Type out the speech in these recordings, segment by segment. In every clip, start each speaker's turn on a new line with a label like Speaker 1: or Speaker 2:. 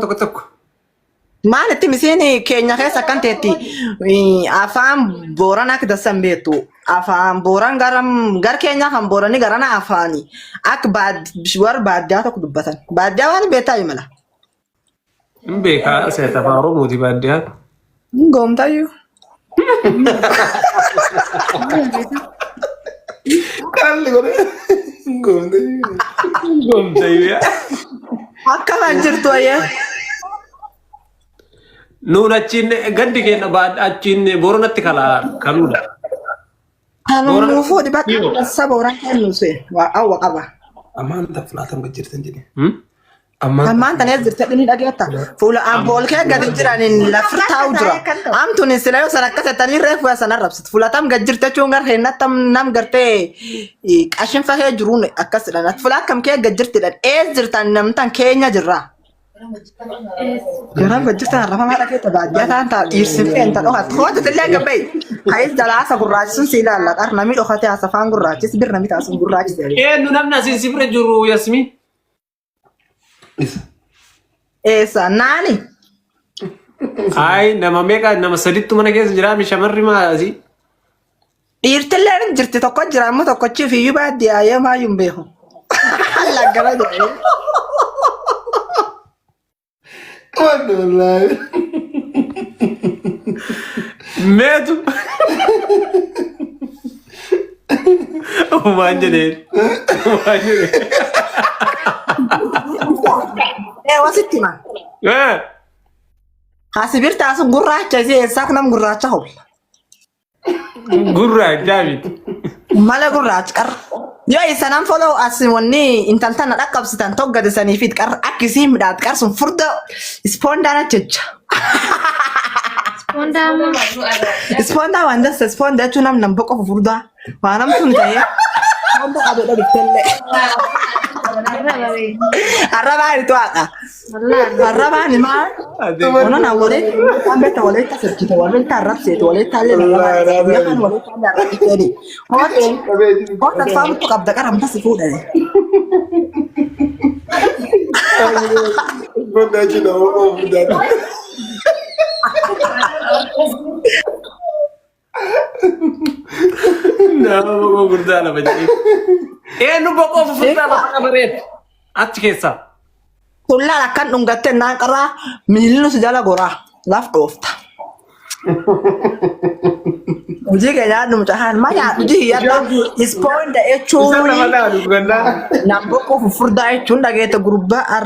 Speaker 1: tokko tokko.
Speaker 2: Maalitti misiin keenya keessa kan ta'etti afaan Booranaa akka dassan beektu afaan Booran gar keenya kan Booranii garana afaani akka warra baadiyyaa tokko dubbatan baadiyyaa waan beektaa mala.
Speaker 1: Beekaa seeta afaan Oromooti baadiyyaa.
Speaker 2: Goomtayyuu.
Speaker 3: Kalli godhe
Speaker 1: Goomtayyuu.
Speaker 2: Akkamaan jirtu ayyee.
Speaker 1: Nuun achiin gandi keenya achiin Booranatti kaluudha.
Speaker 2: Kanuu fuudhi bakka saba Booran kennu see awwa qaba.
Speaker 3: Amanta fulaatan gajjirtan jedhe.
Speaker 2: Ammaan tan jirte dhini dhageetta. Fuula ambool kee gadi jiraniin lafir taa'u jira. Amtuun sila yoo sana akka settanii reefu sana rabsitu. Fuulatam gajjirte chuun gar heennatam nam gartee qashin fahee jiruun akkasidha. Fuula akkam kee gajjirtidha. Jirtan namtan keenya jirra. Garam gajjirtan rafamaa dhageetta baadiyyaa ta'an ta'a dhiirsinfee inta dhokaatti. Hoota tillee gabbay. Hayis jalaasa gurraachisun si ilaalla qar namni dhokatee asafaan gurraachis bir namni taasisun gurraachis.
Speaker 1: Nu namni asiin si bira jiru Yasmin.
Speaker 2: Esa nani?
Speaker 1: Ay nama meeqa nama sadiitu mana keessa jira shamarri maasi.
Speaker 2: Dhiirtillee jirti tokko jira ammoo tokkochi fiiyyuu baadiyyaa yoo maayyuu hin beeku. Laggara jedhee.
Speaker 3: Wallahi.
Speaker 1: Meetu. Waan jedheen.
Speaker 2: Wasitti ma. Hasibir taasun gurraacha isee eessaak nam gurraacha hol.
Speaker 1: Gurraacha miti.
Speaker 2: Mala gurraacha qar. Yoo isanan follow as wanni intaltana dhaqqabsitan toggadisanii fi qar akkisii midhaat qar sun furda ispoondaana jecha. Ispoondaa waan dasta ispoondaa jechuun nam boqofu furdaa. Waan namtuun ta'ee. Wanta qabeedha bittellee. Arrabaan itu akka. Arrabaan imaa. Ono na walitti kan beekta walitti asirchite walitti arrabseetu walitti haallee arrabaan yookaan walitti haallee arrabsiteedhi. Hoota faamutu qabda qaramta si fuudhani.
Speaker 3: Bunda jina bunda.
Speaker 1: Nama boqoo guddaa lama jedhee. Nu boqoo fufurdaa lafa bareeda. Achi keessa.
Speaker 2: Tullaan akkan dhungattee naan qaraa miilli si jala goraa laf dhoofta. Hojii keenyaa dhumtahan mana hojii yadda ispoonda jechuun nam boqoo fufurdaa jechuun dhageetta gurbaa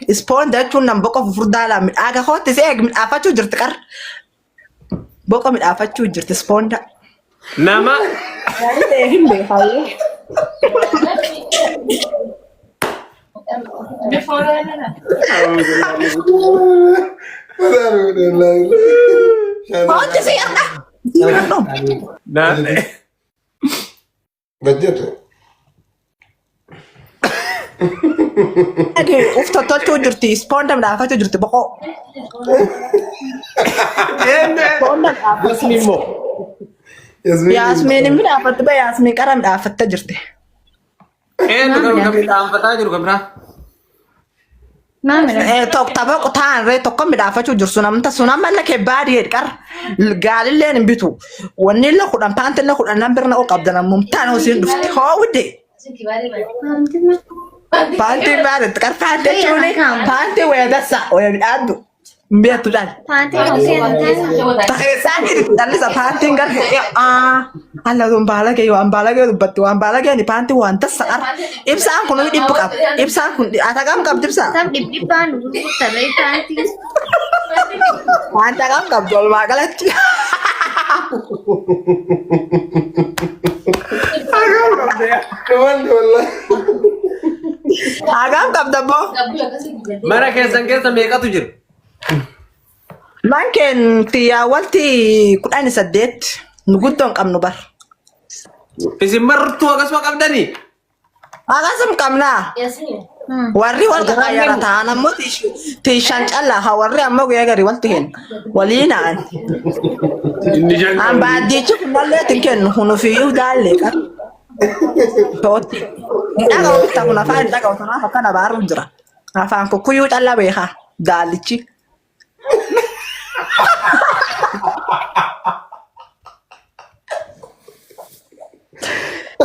Speaker 2: ispoonda jechuun nam boqoo fufurdaa laa midhaaga hooti see midhaafachuu jirti qar. Boqoo midhaafachuu jirti ispoonda.
Speaker 1: Nama.
Speaker 2: Hin beekamu. Hooti si yadda.
Speaker 3: Gajjirte.
Speaker 2: Ufta tolchuu jirti ispoonda midhaafachuu jirti boqoo.
Speaker 1: Yasmin moo.
Speaker 2: Yasmin midhaafatte ba Yasmin qara midhaafatte jirti.
Speaker 1: Kan midhaanfataa jiru kan biraa.
Speaker 2: Tokko tapha qotaan ree tokko midhaafachuu jirtu namta sun amma kee baadiyee qar gaalillee hin bitu. Wanni illee kudhan paanti illee kudhan lambirna oo qabdan ammumtaan hosiin dhufti hoowwide. Paanti baadiyee qar paanti jechuun paanti weedassa weedhaaddu. Biar tu dah.
Speaker 4: Panti masih ada.
Speaker 2: Tak sakit, dan lisa panti kan Allah tumbala ke ambala ke batu ambala ke ni panti wanta sar. Ibsan kuno di buka. Ibsan kun atagam kap ibsan.
Speaker 4: Tam dip pan dulu terlai panti.
Speaker 2: Atagam kap jol magalat.
Speaker 3: Kawan wallah.
Speaker 2: Agam kap dabo.
Speaker 1: Mana keessa meeqa tu jiru?
Speaker 2: Mungkin tiya walti kudhan saddeet nuguddoon qabnu bar.
Speaker 1: Isin martuu akkasuma qabdanii?
Speaker 2: Akkasuma qabnaa. Warri wal qaqayyara ta'an ammoo tiishan callaa haa warri ammoo guyyaa garii walti kennu waliinaan. An baadiyyichi kunallee tin kennu hunufiyyuu daallee qabu. Tooti. Dhagaa ofitta kun afaan dhagaa otanaaf akkana baaruun jira. Afaan kukkuyuu callaa beekaa daallichi.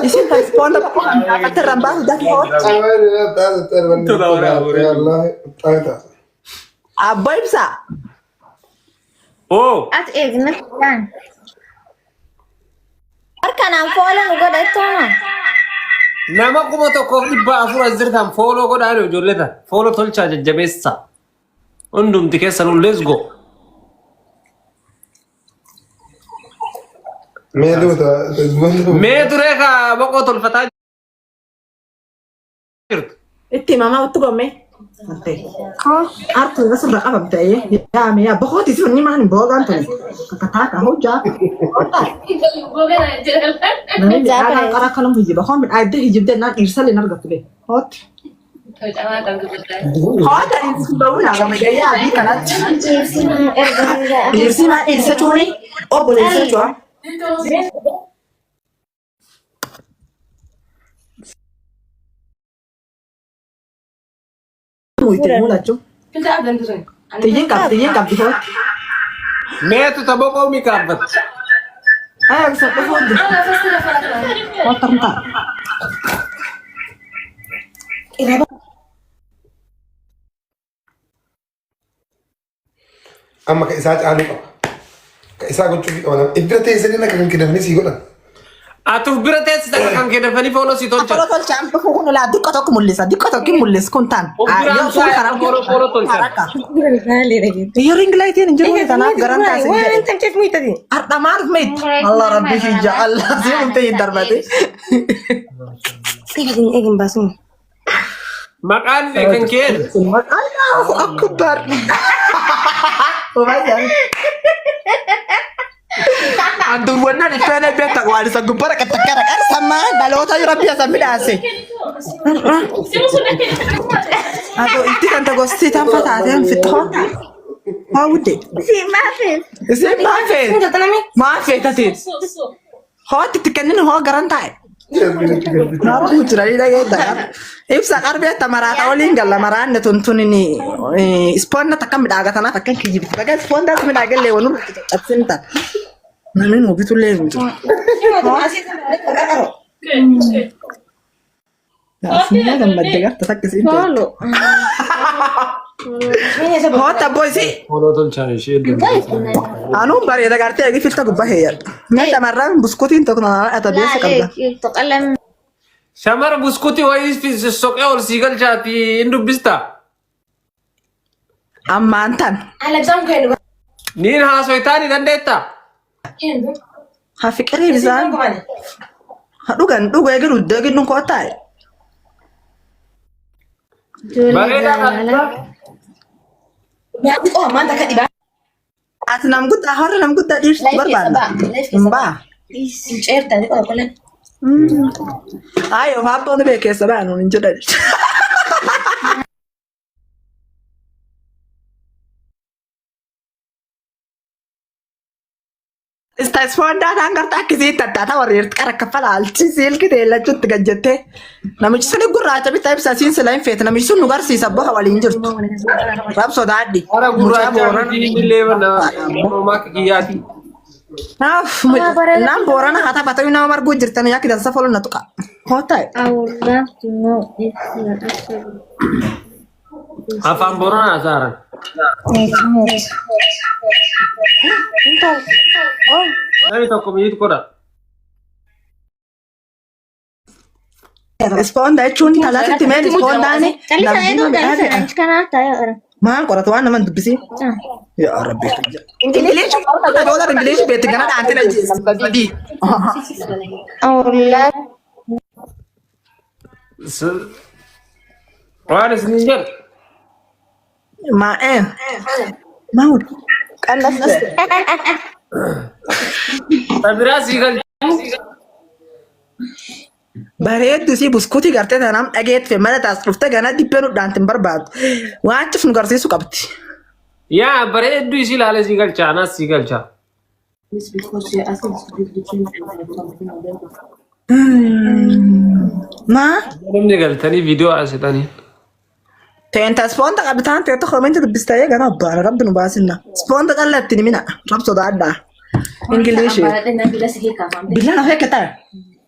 Speaker 2: Isin kan ispoonda bakka irraan baasu dafii hoo? Abbo ibsaa.
Speaker 1: Oh.
Speaker 4: As eegna kan. Harkanaan foolan godhattoona.
Speaker 1: Nama kuma tokkoof 440 follow godhaa ijoollee tan. Follow tolchaa jajjabeessa. Hundumti keessan let's go. Mee duree ka boqoo tolfataa jirtu.
Speaker 2: Itti mamaa uttu gommee. Artu nasa irra qabamtee yaame boqooti sun maan boogaan tole. Kakataaka hojjaa. Namni qara kalam hijiba. Hoon midhaadde hijibdee naan dhiirsalee argattu bee. Hooti. Hoota dhiirsuudhaawun agama gayyaa adii kanatti. Dhiirsi maa dhiirsa cuuni? Obbo dhiirsa cu'a. Tiyyin qabdi hoo.
Speaker 1: Meetu tapha qoomii kaabbata.
Speaker 2: Ayo bisa foto. Motor entar.
Speaker 3: Amma ka isaa caalu qaba. Ka isaa gochuu qaba. Iddoo teessanii akka kan kennamanii sii godhan.
Speaker 1: Atuuf bira teessisa kan kennamanii follow si tolcha.
Speaker 2: Follow tolcha amma kun la dikko tokko mul'isa. Dikko tokko mul'is kun tan. Yoo sun karaa
Speaker 1: follow tolcha.
Speaker 2: Iyo ring light ini jiru tanah garan kasih. Waan tan kif mi tadi. Arda maruf mit. Allah rabbi hija Allah sih untuk darbati.
Speaker 4: Egin basun.
Speaker 1: Makan kan kien.
Speaker 2: Allahu akbar. Lumayan. Andur wana ni pene beta wali sa gubara katakara kan sama balota yura biasa midase. Aduh itu kan tagosti tanpa tadi yang fitho. Mau deh.
Speaker 4: Si maafin.
Speaker 2: Si maafin. Maafin tadi. Ho titikanin ho garantai. Naruh hujrari lagi dah. Ibsa karbe tamarata olin galla marane tuntun ini sponna takkan bidaga tanah takkan kijib. Bagai sponna takkan bidaga lewanu atsinta. Namin mo bitu lewu. Aslinya kan badega tak kesin.
Speaker 4: Follow.
Speaker 2: Ho taboy si.
Speaker 1: Follow tolcha ni shi.
Speaker 2: Anu bari da garte agi filta gubba heya. Meta marran buskutin tokna ata biasa kabda.
Speaker 4: Toqalam.
Speaker 1: Shamar buskuti wayis fi soqe ol sigal chati indu bista.
Speaker 2: Amantan.
Speaker 4: Alexam kainu.
Speaker 1: Nin ha soitani dandetta.
Speaker 2: Ha fikri bisa. Hadugan duga agi rudda agi nun kota.
Speaker 4: Oh, manta ka diba?
Speaker 2: At nam gutta har nam gutta dir barbanda. Mba.
Speaker 4: Certa di ko lan.
Speaker 2: Ayo hapo de ke sabano ninjoda. Sta sfonda hangar takkisi tata warir karakafala alchi sil kite la chut gajjate namichi suni gurraacha bitta ibsa siin sila infeet namichi sun nugar si sabba hawaliin jirtu rab sodaadhi
Speaker 1: Ara gurraacha ni lewa na mak kiyati.
Speaker 2: Naaf nam borana hata patawi na margu jirtan ya kidan safalo na tuka hota
Speaker 4: I would love to know if you are actually
Speaker 1: Afan borona asara. Nani tokko miyit koda.
Speaker 2: Sponda chun talati men sponda ni
Speaker 4: Kali sana itu dari sana kana tayo orang.
Speaker 2: maan qoratu waan naman dubbisi ya rabbi ingilishi dolar ingilishi beeti gana dhaantina badii
Speaker 4: Allah
Speaker 1: waan isin jedhu
Speaker 2: maa maud qallas
Speaker 1: tabiraasii gal
Speaker 2: bareeddu si buskuutii gartee tanam dhageetfe mana taas dhuftee gana dhibbeen udhaantin barbaadu waan cif nu garsiisu qabdi.
Speaker 1: yaa bareeddu isi ilaale si galcha anas si galcha.
Speaker 2: Maa?
Speaker 1: Namni galtanii viidiyoo asitanii.
Speaker 2: Teenta ispoonta qabitaan teetta koomenti dubbistee gana abbaana rabbi nu baasinna. Ispoonta qal'atti ni mina rabsoda addaa. Ingilishi. Billaan of eeggata.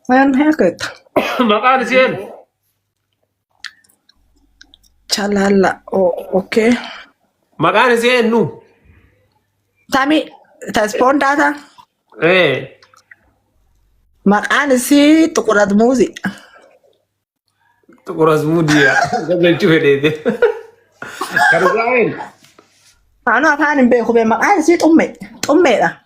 Speaker 2: Waan eeggata.
Speaker 1: Maqaan isheen
Speaker 2: Chalala. Okay.
Speaker 1: maqaan isheen nu
Speaker 2: Tami ta ispoonta ta. Maqaan isii Tuqurat Muuzi.
Speaker 1: Tuquras mudiya gagalchuu fedheete kan Israa'el
Speaker 2: Anu afaan hin beeku maqaan isii Xumme. Xummeedha.